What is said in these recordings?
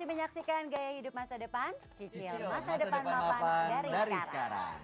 masih menyaksikan Gaya Hidup Masa Depan, cicil masa depan depan mapan dari sekarang.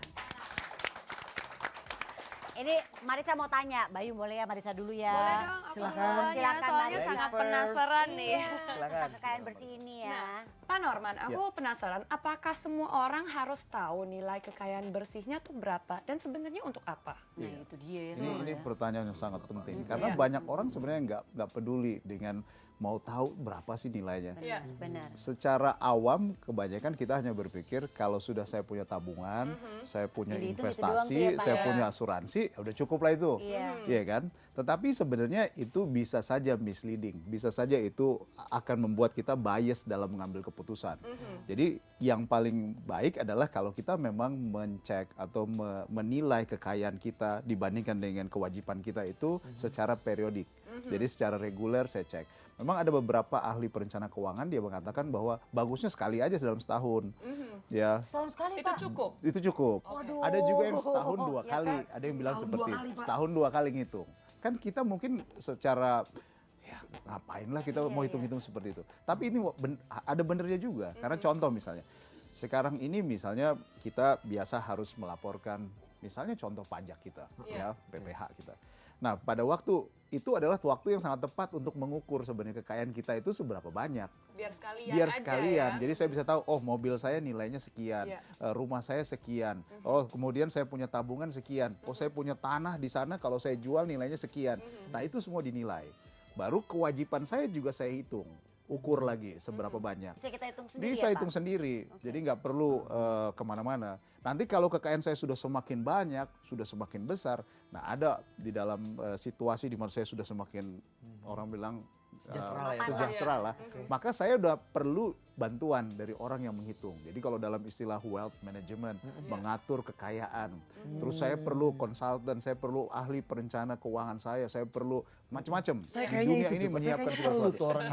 Ini Marissa mau tanya, Bayu boleh ya Marissa dulu ya? Boleh dong, aku Silakan. duluan ya, Silakan, soalnya Marissa. sangat Ladies penasaran nih. Iya, Silakan. tentang kekayaan bersih ini ya. Nah, Pak Norman, aku penasaran apakah semua orang harus tahu nilai kekayaan bersihnya tuh berapa dan sebenarnya untuk apa? Nah itu dia. Ini pertanyaan yang sangat penting karena banyak orang sebenarnya nggak peduli dengan mau tahu berapa sih nilainya. Iya. Benar. Secara awam kebanyakan kita hanya berpikir kalau sudah saya punya tabungan, saya punya Jadi itu investasi, doang tuh ya, Pak, saya ya? punya asuransi, ya udah cukup lah itu. Iya. Iya kan? Tetapi sebenarnya itu bisa saja misleading, bisa saja itu akan membuat kita bias dalam mengambil keputusan. Jadi yang paling baik adalah kalau kita memang mencek atau menilai kekayaan kita dibandingkan dengan kewajiban kita itu secara periodik. Jadi secara reguler saya cek. Memang ada beberapa ahli perencana keuangan dia mengatakan bahwa bagusnya sekali aja dalam setahun. Ya. Setahun sekali Itu Pak. cukup. Itu cukup. Waduh. Ada juga yang setahun dua Ya kali. kan? Ada yang bilang Setahun seperti dua itu. kali, Pak. Setahun dua kali ngitung. Kan kita mungkin secara ya ngapain lah kita mau hitung-hitung seperti itu. Tapi ini ada benernya juga. Karena contoh misalnya. Sekarang ini misalnya kita biasa harus melaporkan misalnya contoh pajak kita, ya PPh kita. Nah pada waktu itu adalah waktu yang sangat tepat untuk mengukur sebenarnya kekayaan kita itu seberapa banyak. Biar sekalian Biar aja sekalian. ya. Jadi saya bisa tahu, oh mobil saya nilainya sekian, Iya. rumah saya sekian. Oh kemudian saya punya tabungan sekian. Oh saya punya tanah di sana kalau saya jual nilainya sekian. Nah itu semua dinilai. Baru kewajiban saya juga saya hitung. Ukur lagi seberapa banyak. Bisa kita hitung sendiri Bisa ya, hitung Pak? sendiri, jadi nggak perlu kemana-mana. Nanti kalau kekayaan saya sudah semakin banyak, sudah semakin besar, nah ada di dalam situasi di mana saya sudah semakin orang bilang Sejahtera lah ya. sejahtera lah, maka saya udah perlu bantuan dari orang yang menghitung. Jadi kalau dalam istilah wealth management, mengatur kekayaan, terus saya perlu konsultan, saya perlu ahli perencana keuangan saya perlu macam-macam. Saya Di kayaknya dunia itu ini tuh, Pak. menyiapkan Saya kayaknya segala perlu sesuatu. tuh orang.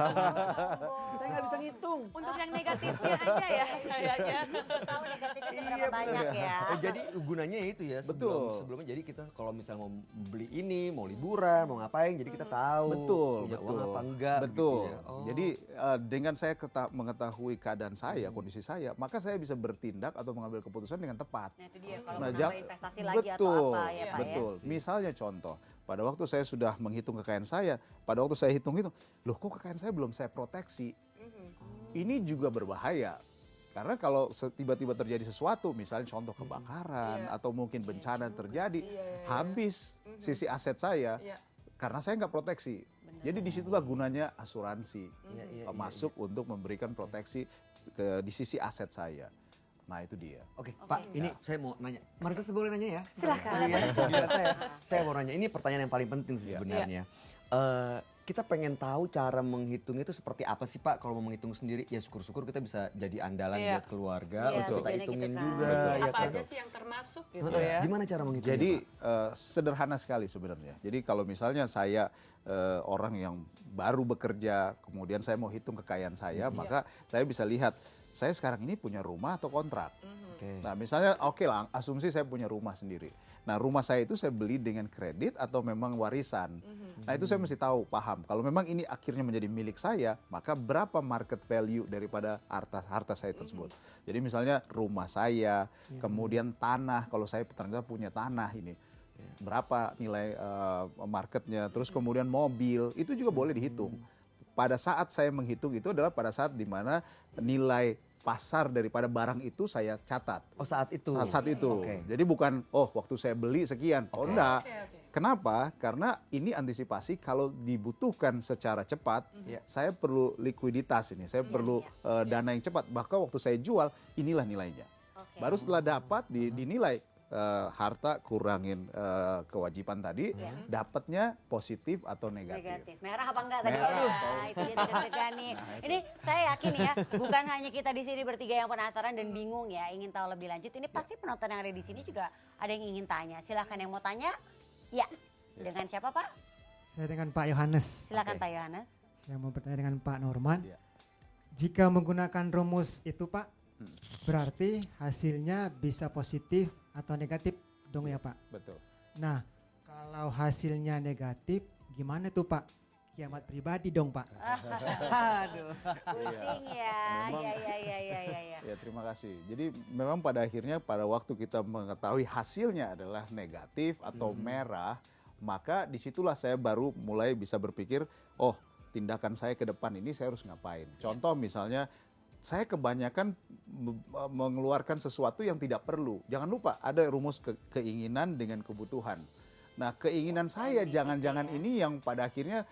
Saya nggak bisa ngitung. Untuk yang negatifnya aja ya kayaknya. Tahu negatifnya seberapa banyak ya. Jadi gunanya itu ya Betul. sebelumnya jadi kita kalau misalnya mau beli ini, mau liburan, mau ngapain, jadi kita tahu Betul, punya betul. uang apa enggak. Betul. Gitu ya. Oh. Jadi dengan saya mengetahui keadaan saya, kondisi saya, maka saya bisa bertindak atau mengambil keputusan dengan tepat. Nah itu dia, kalau Nah, mau nambah investasi lagi atau betul, apa ya Pak betul. ya. Misalnya contoh, pada waktu saya sudah menghitung kekayaan saya, pada waktu saya hitung-hitung, loh kok kekayaan saya belum saya proteksi? Ini juga berbahaya. Karena kalau tiba-tiba terjadi sesuatu, misalnya contoh kebakaran atau mungkin bencana terjadi, habis sisi aset saya Iya. karena saya nggak proteksi. Jadi disitulah gunanya asuransi Iya, masuk untuk memberikan proteksi di sisi aset saya. Nah itu dia. Oke, Pak, ini saya mau nanya. Marissa saya boleh nanya ya? Silakan. Ya. Saya mau nanya, ini pertanyaan yang paling penting sih sebenarnya. Kita pengen tahu cara menghitung itu seperti apa sih Pak? Kalau mau menghitung sendiri, ya syukur-syukur kita bisa jadi andalan Iya. buat keluarga. Iya, Untuk kita tujuannya hitungin gitu kan. juga. Betul. ya Apa kan? aja sih yang termasuk gitu ya? Gimana cara menghitungnya, Jadi Pak? sederhana sekali sebenarnya. Jadi kalau misalnya saya orang yang baru bekerja, kemudian saya mau hitung kekayaan saya, maka saya bisa lihat saya sekarang ini punya rumah atau kontrak. Oke. Nah misalnya oke lah, asumsi saya punya rumah sendiri. Nah rumah saya itu saya beli dengan kredit atau memang warisan. Nah itu saya mesti tahu, paham. Kalau memang ini akhirnya menjadi milik saya, maka berapa market value daripada harta saya tersebut. Jadi misalnya rumah saya, kemudian tanah, kalau saya ternyata punya tanah ini. Berapa nilai marketnya, terus kemudian mobil, itu juga boleh dihitung. Pada saat saya menghitung itu adalah pada saat dimana nilai pasar daripada barang itu saya catat. Oh saat itu? Saat itu. Oke. Jadi bukan, oh waktu saya beli sekian. Oh enggak. Oke. Kenapa? Karena ini antisipasi kalau dibutuhkan secara cepat, saya perlu likuiditas ini. Saya perlu dana yang cepat. Bahkan waktu saya jual, inilah nilainya. Oke. Baru setelah dapat dinilai harta kurangin kewajiban tadi, dapatnya positif atau negatif. Merah apa enggak tadi? Merah. Nah, itu dia deg-degan nih. Ini saya yakin ya, bukan hanya kita di sini bertiga yang penasaran dan bingung ya, ingin tahu lebih lanjut. Ini pasti penonton yang ada di sini juga ada yang ingin tanya. Silahkan yang mau tanya. Ya. Dengan siapa Pak? Saya dengan Pak Yohanes. Silakan Pak Yohanes. Saya mau bertanya dengan Pak Norman. Iya. Jika menggunakan rumus itu Pak, berarti hasilnya bisa positif atau negatif dong ya Pak? Betul. Nah, kalau hasilnya negatif, gimana tuh Pak? kiamat pribadi dong Pak. Aduh. Pusing ya. Memang- Ya. Ya terima kasih. Jadi memang pada akhirnya pada waktu kita mengetahui hasilnya adalah negatif atau merah, maka disitulah saya baru mulai bisa berpikir, oh tindakan saya ke depan ini saya harus ngapain. Contoh misalnya saya kebanyakan mengeluarkan sesuatu yang tidak perlu. Jangan lupa ada rumus keinginan dengan kebutuhan. Nah keinginan saya jangan-jangan ini yang pada akhirnya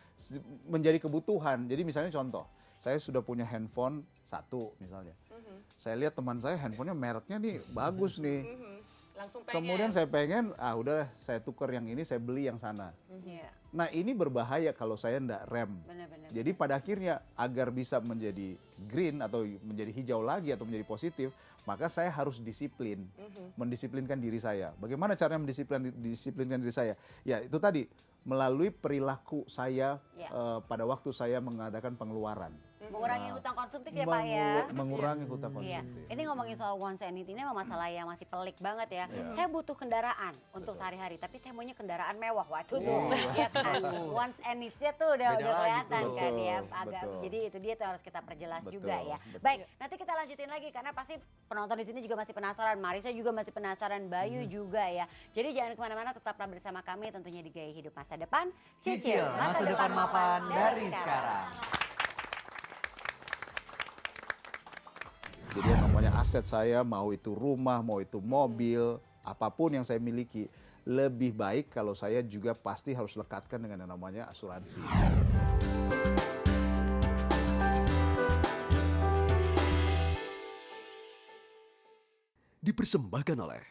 menjadi kebutuhan. Jadi misalnya contoh, saya sudah punya handphone satu misalnya. Saya lihat teman saya handphonenya mereknya nih bagus nih. Langsung pengen. Kemudian saya pengen, udah saya tukar yang ini, saya beli yang sana. Iya. Nah ini berbahaya kalau saya ndak rem. Benar-benar. Jadi pada akhirnya agar bisa menjadi green atau menjadi hijau lagi atau menjadi positif, maka saya harus disiplin, mendisiplinkan diri saya. Bagaimana caranya mendisiplinkan diri saya? Ya itu tadi melalui perilaku saya Ya. pada waktu saya mengadakan pengeluaran. Mengurangi hutang konsumtif ya Pak ya. Mengurangi hutang Iya. konsumtif. Ini ngomongin soal wants and need ini memang masalah yang masih pelik banget ya. Saya butuh kendaraan untuk sehari-hari, tapi saya maunya kendaraan mewah. Waduh tuh, ya kan. Wants and needs-nya tuh udah Beda lagi kelihatan tuh. kan ya. Betul, Agak betul. jadi itu dia tuh harus kita perjelas Betul, juga ya. betul. Baik, nanti kita lanjutin lagi karena pasti penonton di sini juga masih penasaran. Marisa juga masih penasaran, Bayu juga ya. Jadi jangan kemana-mana, tetaplah bersama kami tentunya di Gaya Hidup Masa Depan. Cicil masa depan mapan dari sekarang. Jadi yang namanya aset saya, mau itu rumah, mau itu mobil, apapun yang saya miliki, lebih baik kalau saya juga pasti harus lekatkan dengan yang namanya asuransi. Dipersembahkan oleh